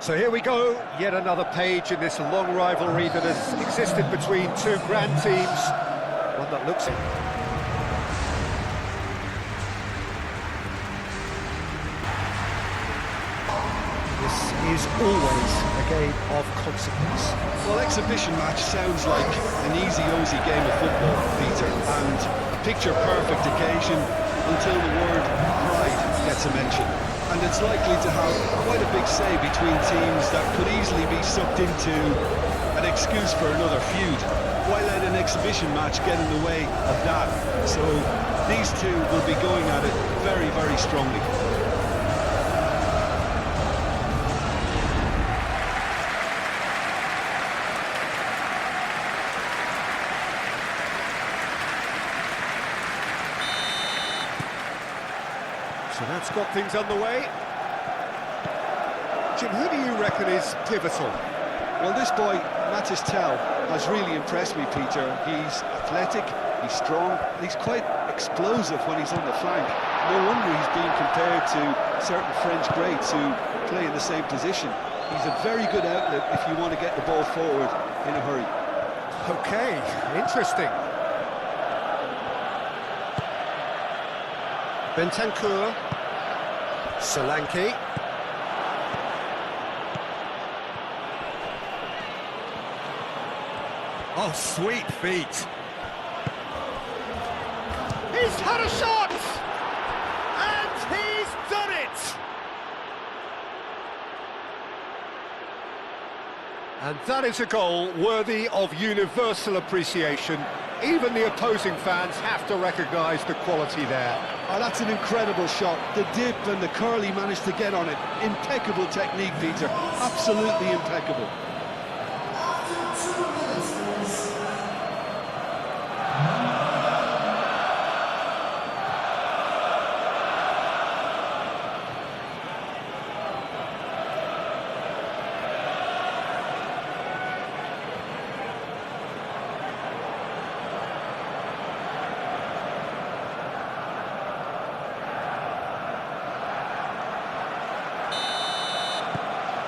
So here we go, yet another page in this long rivalry that has existed between two grand teams. One that looks it. This is always a game of consequence. Well, exhibition match sounds like an easy-ozy game of football, Peter, and a picture-perfect occasion until the word pride gets a mention. And it's likely to have quite a big say between teams that could easily be sucked into an excuse for another feud. Why let an exhibition match get in the way of that? So these two will be going at it very, very strongly. So that's got things underway. Jim, who do you reckon is pivotal? Well, this boy, Matis Tel, has really impressed me, Peter. He's athletic, he's strong, and he's quite explosive when he's on the flank. No wonder he's being compared to certain French greats who play in the same position. He's a very good outlet if you want to get the ball forward in a hurry. Okay, interesting. Bentancur, Solanke. Oh, sweet feet. He's had a shot! And he's done it! And that is a goal worthy of universal appreciation. Even the opposing fans have to recognise the quality there. Oh, that's an incredible shot. The dip and the curl he managed to get on it. Impeccable technique, Peter. Absolutely impeccable.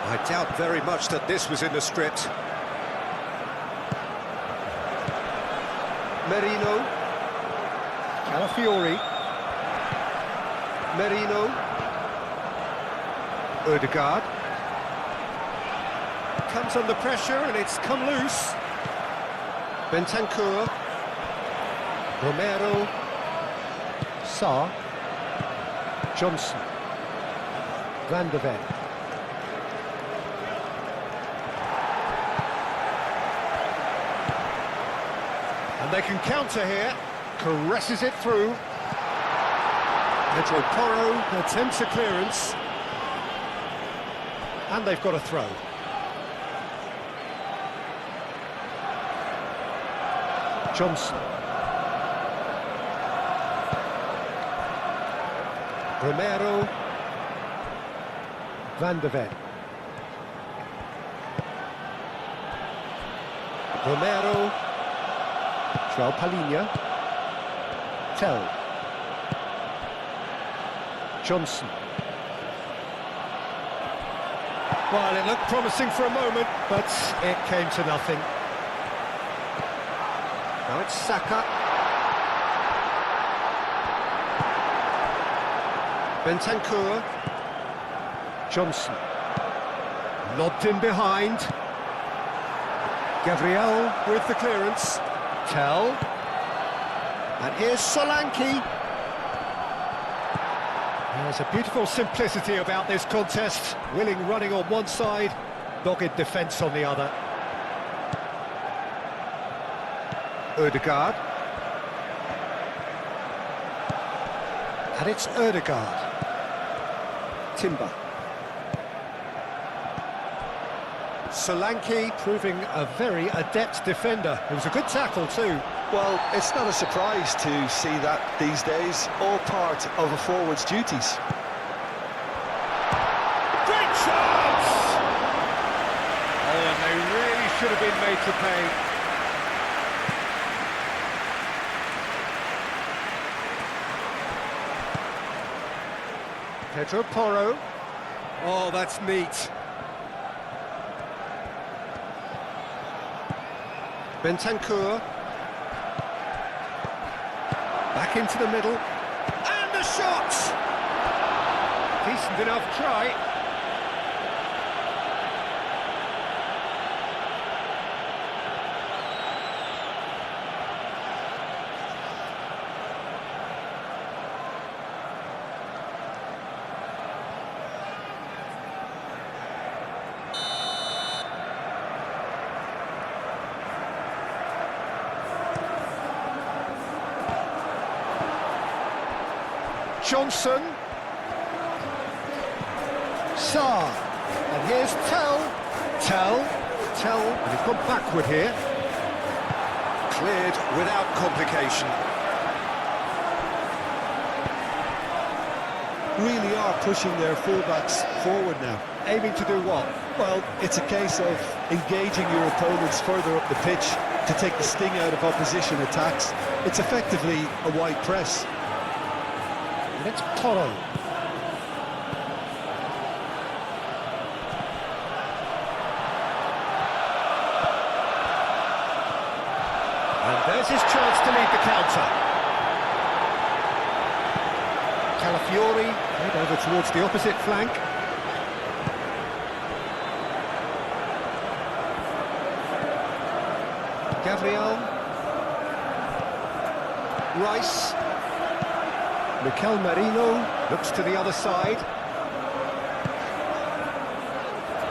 I doubt very much that this was in the script. Merino. Calafiori. Merino. Odegaard. Comes under pressure and it's come loose. Bentancur. Romero. Sarr. Johnson. Van de Ven. And they can counter here, caresses it through. Pedro Porro attempts a clearance. And they've got a throw. Johnson. Romero. Van de Ven. Romero. João Palhinha. Tell. Johnson. Well, it looked promising for a moment, but it came to nothing. Now it's Saka. Bentancur. Johnson. Lobbed in behind. Gabriel with the clearance. Tell. And here's Solanke. There's a beautiful simplicity about this contest. Willing running on one side, dogged defence on the other. Odegaard. And it's Odegaard. Timber. Solanke proving a very adept defender. It was a good tackle too. Well, it's not a surprise to see that these days, all part of a forward's duties. Great chance! Oh, and they really should have been made to pay. Pedro Porro. Oh, that's neat. Bentancur. Back into the middle. And the shot! Decent enough try. Johnson. Sarr. And here's Tell. And he's gone backward here. Cleared without complication. Really are pushing their fullbacks forward now. Aiming to do what? Well, it's a case of engaging your opponents further up the pitch to take the sting out of opposition attacks. It's effectively a wide press. And it's Toro. And there's his chance to lead the counter. Calafiori, head over towards the opposite flank. Gabriel. Rice. Mikel Merino looks to the other side.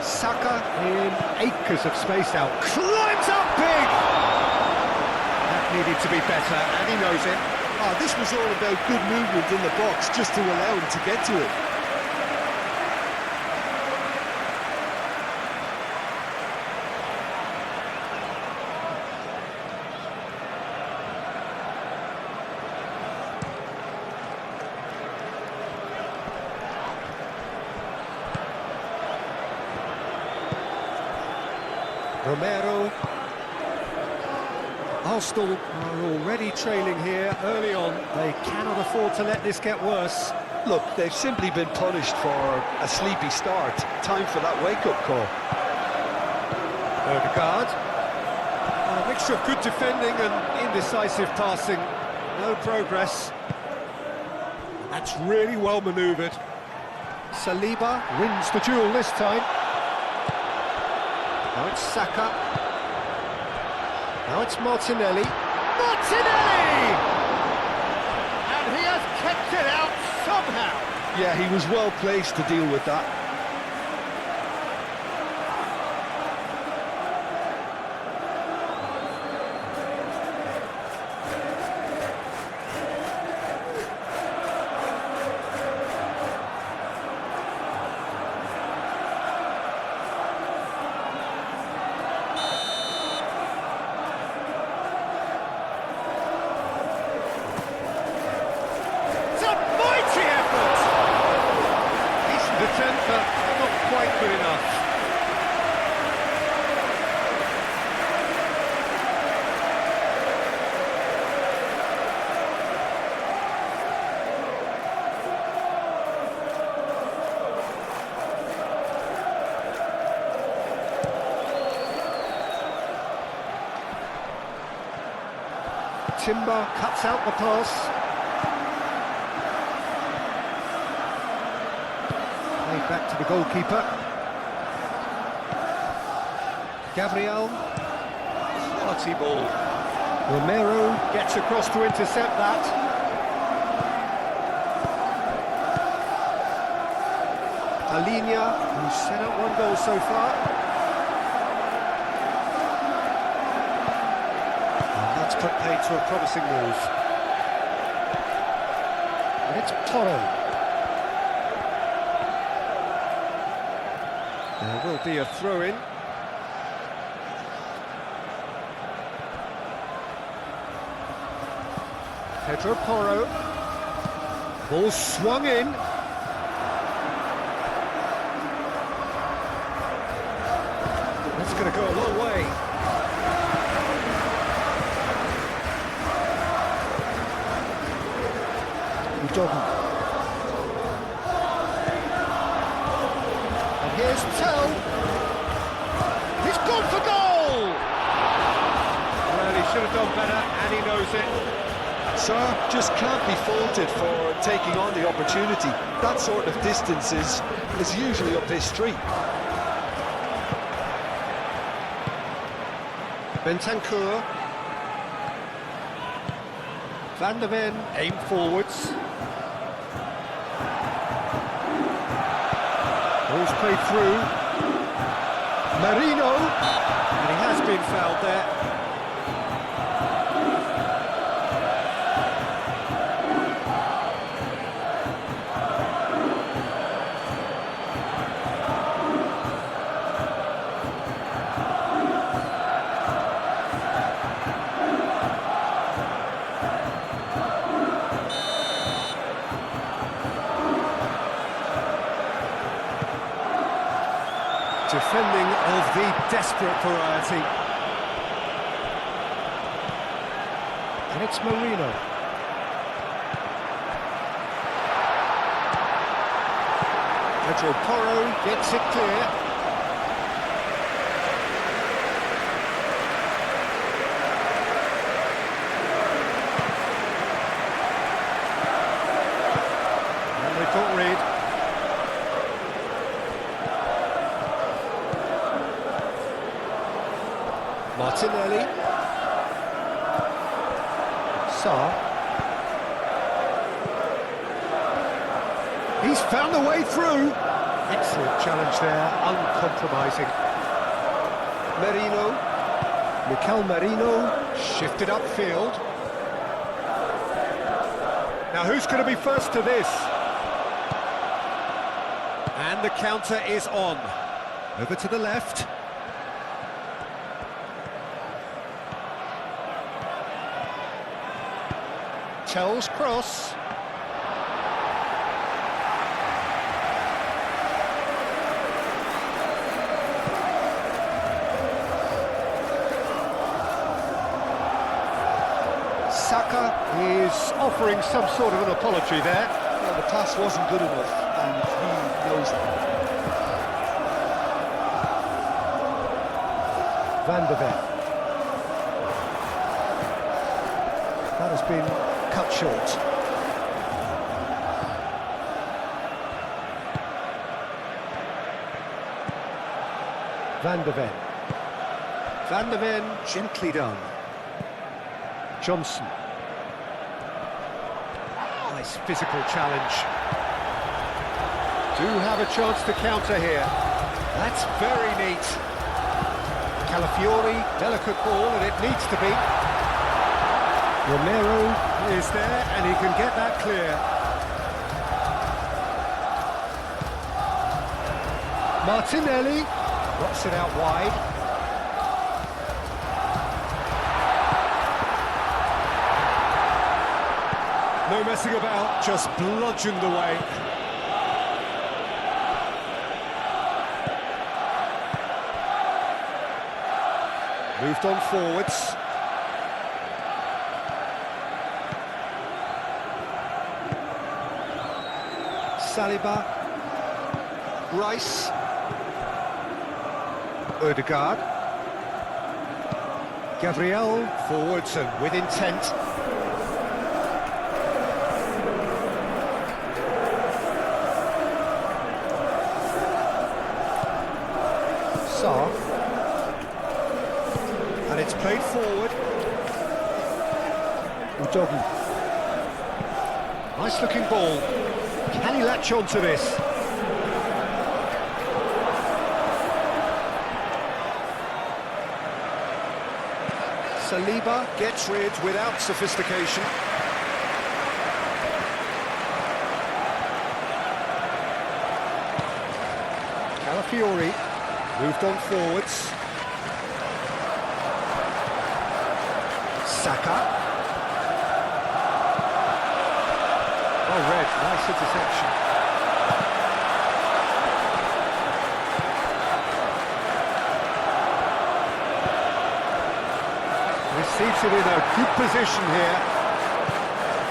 Saka in acres of space out. Climbs up big! That needed to be better, and he knows it. This was all about good movement in the box just to allow him to get to it. Romero. Arsenal are already trailing here early on. They cannot afford to let this get worse. Look, they've simply been punished for a sleepy start. Time for that wake-up call. Odegaard. A mixture of good defending and indecisive passing. No progress. That's really well manoeuvred. Saliba wins the duel this time. Now it's Saka. Now it's Martinelli. Martinelli! And he has kept it out somehow. Yeah, he was well placed to deal with that. Not quite good enough. Timber cuts out the pass. Back to the goalkeeper. Gabriel. Quality ball. Romero gets across to intercept that. Alinia, who's set up one goal so far. And that's put paid to a promising move. And it's Toro. There will be a throw-in. Pedro Porro. Ball swung in. That's going to go a long way. Udogu. Here's Tell. He's gone for goal! known better, and he knows it. Sir just can't be faulted for taking on the opportunity. That sort of distance is usually up his street. Bentancur. Van der Ven, aim forwards. Ball's played through. Marino. And he has been fouled there. Defending of the desperate variety. And it's Marino. Pedro Porro gets it clear. And they've got rid. Martinelli. Sarr. He's found the way through. Excellent challenge there, uncompromising. Merino. Mikel Merino shifted upfield. Now who's going to be first to this? And the counter is on. Over to the left. Tells cross. Saka is offering some sort of an apology there. Well, the pass wasn't good enough, and he knows that. Van der Ven. That has been cut short. Van der Ven. Van der Ven, gently done. Johnson. Nice physical challenge. Do have a chance to counter here. That's very neat. Calafiori, delicate ball, and it needs to be. Romero is there, and he can get that clear. Martinelli rocks it out wide. No messing about, just bludgeoned away. Moved on forwards. Saliba, Rice, Ødegaard, Gabriel, forwards and with intent. Sarr, and it's played forward. Udogie, nice looking ball. Can he latch on to this? Saliba gets rid without sophistication. Calafiori moved on forwards. Saka. Oh, red, nice interception. Receives it in a good position here.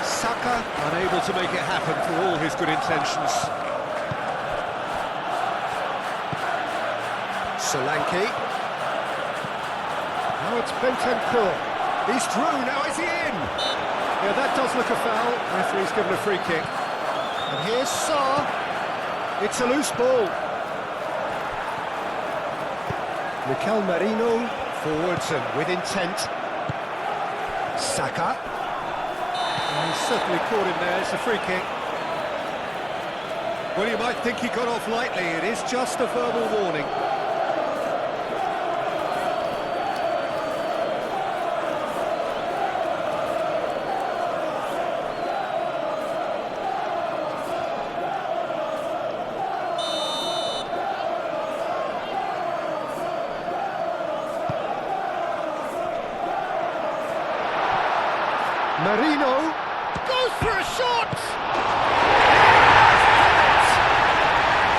Saka unable to make it happen for all his good intentions. Solanke. Now it's Bentancur. He's through, now is he in? Yeah, that does look a foul. Referee's given a free kick. And here's Sarr. It's a loose ball. Mikel Merino, forwards and with intent. Saka. And he's certainly caught him there, it's a free kick. Well, you might think he got off lightly, it is just a verbal warning. Merino goes for a shot!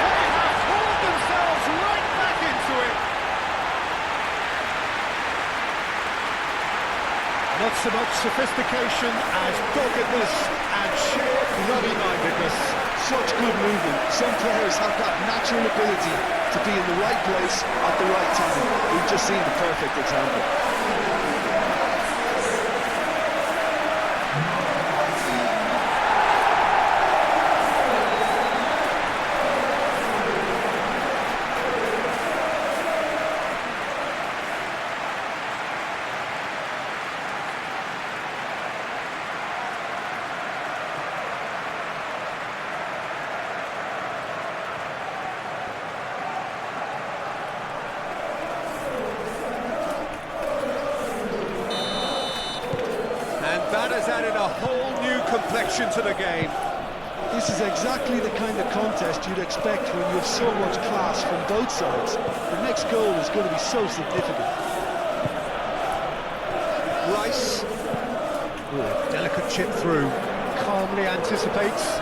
They have hauled themselves right back into it. Not so much sophistication as doggedness and sheer bloody-mindedness. Such good movement. Some players have that natural ability to be in the right place at the right time. We've just seen the perfect example. That has added a whole new complexion to the game. This is exactly the kind of contest you'd expect when you have so much class from both sides. The next goal is going to be so significant. Rice. Ooh, delicate chip through. Calmly anticipates.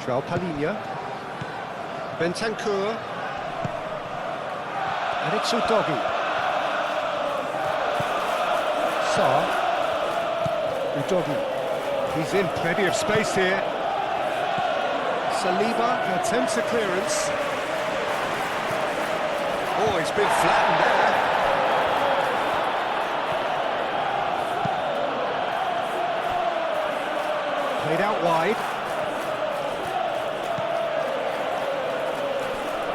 João Palhinha. Bentancur. And it's Udogi. Sarr. Udogi. He's in plenty of space here. Saliba attempts a clearance. Oh, he's been flattened there. Played out wide.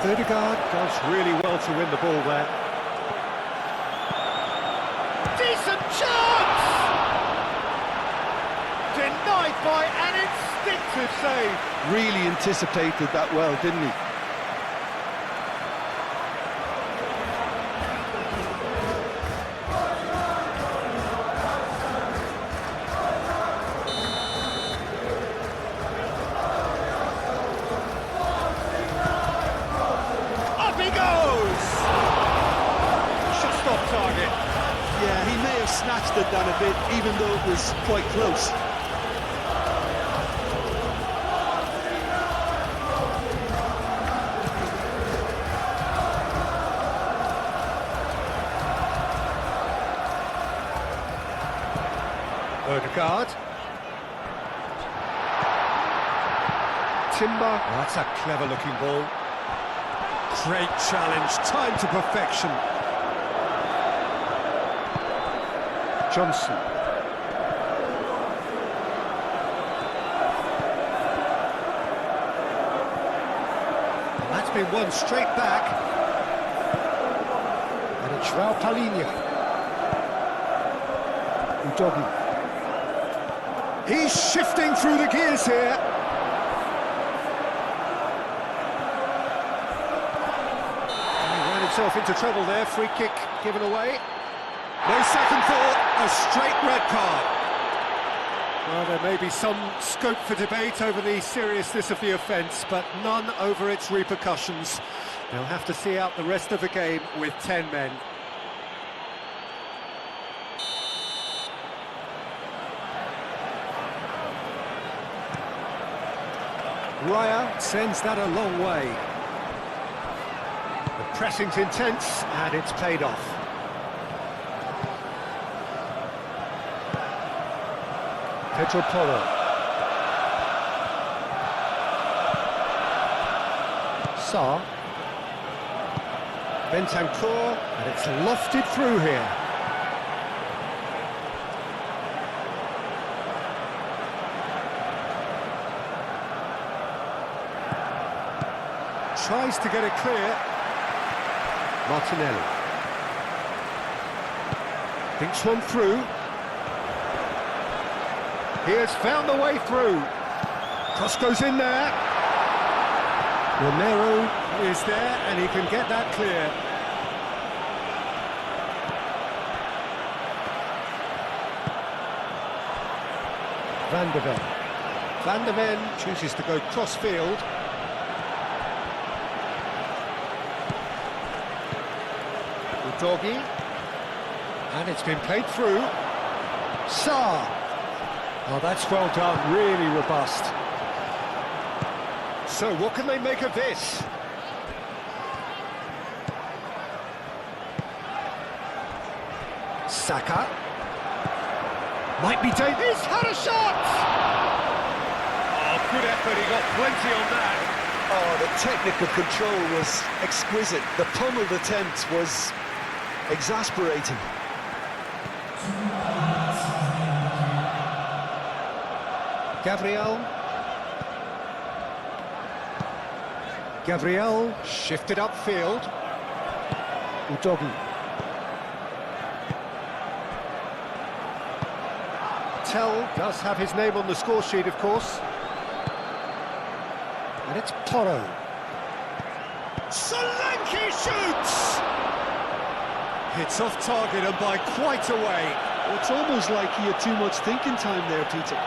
Odegaard does really well to win the ball there. Decent chance! Denied by an instinctive save. Really anticipated that well, didn't he? Target. Yeah, he may have snatched at that a bit, even though it was quite close. Odegaard. Timber. Oh, that's a clever-looking ball. Great challenge, timed to perfection. Johnson. And that's been won straight back. And it's João Palhinha. Udogi. He's shifting through the gears here. And he ran himself into trouble there. Free kick given away. No second thought, a straight red card. Well, there may be some scope for debate over the seriousness of the offence, but none over its repercussions. They'll have to see out the rest of the game with 10 men. Raya sends that a long way. The pressing's intense, and it's paid off. Pedro Porro. Sarr. Bentancur, and it's lofted through here. Tries to get it clear. Martinelli. Thinks one through. He has found the way through. Cross goes in there. Romero is there, and he can get that clear. Van de Ven. Van de Ven chooses to go cross-field. Doggy, and it's been played through. Sarr. Oh, that's well done, really robust. So what can they make of this? Saka. Might be Davies, had a shot! Oh, good effort, he got plenty on that. Oh, the technical control was exquisite. The pummeled attempt was exasperating. Gabriel shifted upfield. Udogi. Tell does have his name on the score sheet, of course. And it's Porro. Solanke shoots! It's off target and by quite a way. It's almost like he had too much thinking time there, Peter.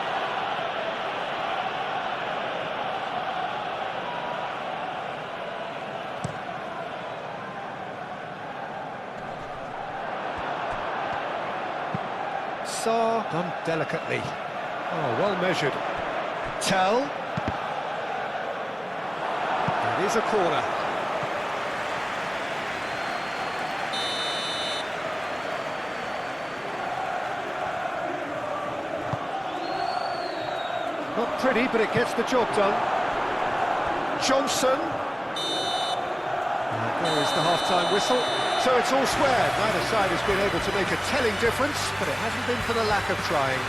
Sarr done delicately. Oh, well measured. Tell. It is a corner. Not pretty, but it gets the job done. Johnson. And there is the half-time whistle. So it's all square. Neither side has been able to make a telling difference, but it hasn't been for the lack of trying.